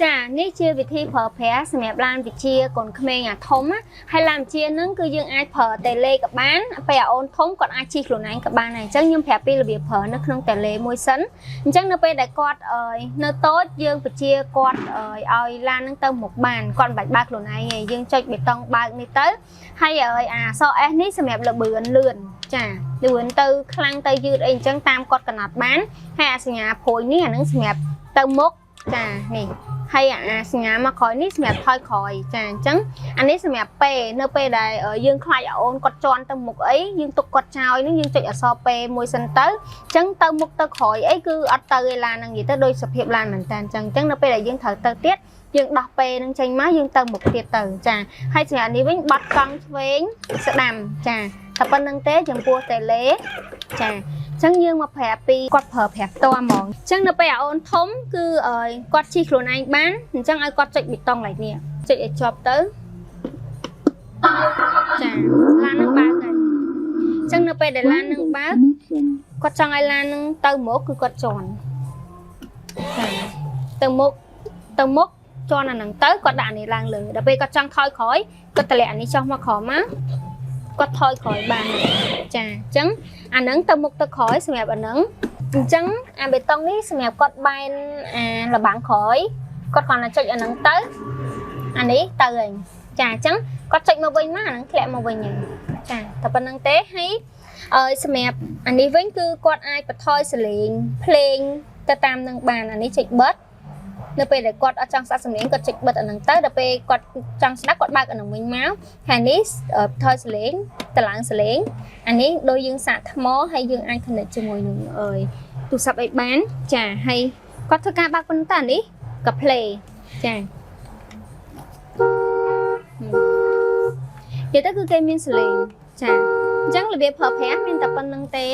ចានេះជាវិធីប្រើប្រាស់សម្រាប់ឡានវិជាកូនក្មេងអាធំហើយឡានវិជាហ្នឹងគឺយើងអាចប្រើតេឡេក៏បានពេលអូនធំគាត់អាចជិះខ្លួនឯងក៏បានដែរអញ្ចឹងខ្ញុំប្រាប់ពីរបៀបប្រើនៅក្នុងតេឡេមួយសិនអញ្ចឹងនៅពេលដែលគាត់នៅតូចយើងវិជាគាត់ឲ្យឡានហ្នឹងទៅមុខបានគាត់មិនបាច់បើកខ្លួនឯងទេយើងចុចបេតុងបើកនេះទៅហើយអាសអេសនេះសម្រាប់លឿនលឿនចាលឿនទៅខ្លាំងទៅយឺតអីអញ្ចឹងតាមគាត់កំណត់បានហើយអាសញ្ញាព្រួយនេះអាហ្នឹងសម្រាប់ទៅមុខចានេះហើយអាសញ្ញាមកក្រោយនេះសម្រាប់ថយក្រោយចាអញ្ចឹងអានេះសម្រាប់ពេលនៅពេលដែលយើងខ្លាចអូនគាត់ជន់ទៅមុខអីយើងទុកគាត់ចោលហ្នឹងយើងចុចអក្សរពេលមួយសិនទៅអញ្ចឹងទៅមុខទៅក្រោយអីគឺអត់ទៅឯឡានហ្នឹងនិយាយទៅដោយសភាពឡានមែនតើអញ្ចឹងនៅពេលដែលយើងត្រូវទៅទៀតយើងដោះពេលហ្នឹងចេញមកយើងទៅមុខទៀតទៅចាហើយសម្រាប់នេះវិញបាត់កង់ឆ្វេងស្ដាំចាតែប៉ុណ្្នឹងទេចំពោះតេឡេចាអញ្ចឹងយើងមកប្រាប់ពីគាត់ប្រើប្រាស់ផ្ទាល់ហ្មងអញ្ចឹងនៅពេលអូនធំគឺគាត់ជិះខ្លួនឯងបានអញ្ចឹងឲ្យគាត់ចុចប៊ីតុងឡើងនេះចុចឲ្យជាប់ទៅចាឡាននឹងបើកហើយអញ្ចឹងនៅពេលដែលឡាននឹងបើកគាត់ចង់ឲ្យឡាននឹងទៅមុខគឺគាត់ជន់ចាទៅមុខជន់អាហ្នឹងទៅគាត់ដាក់អានេះឡើងលើដល់ពេលគាត់ចង់ថយក្រោយគាត់តម្លាក់អានេះចុះមកក្រោមមកគាត់ថយក្រោយបានចាអញ្ចឹងអាហ្នឹងទៅមុខទៅក្រោយសម្រាប់អាហ្នឹងអញ្ចឹងអាបេតុងនេះសម្រាប់គាត់បែនអាលបាំងក្រោយគាត់គាត់តែចុចអាហ្នឹងទៅអានេះទៅហើយចាអញ្ចឹងគាត់ចុចមកវិញមកអាហ្នឹងធ្លាក់មកវិញហើយចាតែប៉ុណ្្នឹងទេហើយសម្រាប់អានេះវិញគឺគាត់អាចបន្ថយសលេងភ្លេងទៅតាមនឹងបានអានេះចុចបិទនៅពេលដែលគាត់អត់ចង់ស្ដាប់សំឡេងគាត់ចុចបិទអាហ្នឹងទៅដល់ពេលគាត់ចង់ស្ដាប់គាត់បើកអាហ្នឹងវិញមកហើយនេះថយសលេងតឡើងសលេងអានេះដូចយើងសាកថ្មហើយយើងអាច connect ជាមួយនឹងទូរស័ព្ទអីបានចាហើយគាត់ធ្វើការបើកប៉ុណ្ណឹងតើនេះក៏ play ចានិយាយទៅគឺគេមានសលេងចាអញ្ចឹងរបៀបប្រើប្រាស់មានតែប៉ុណ្្នឹងទេ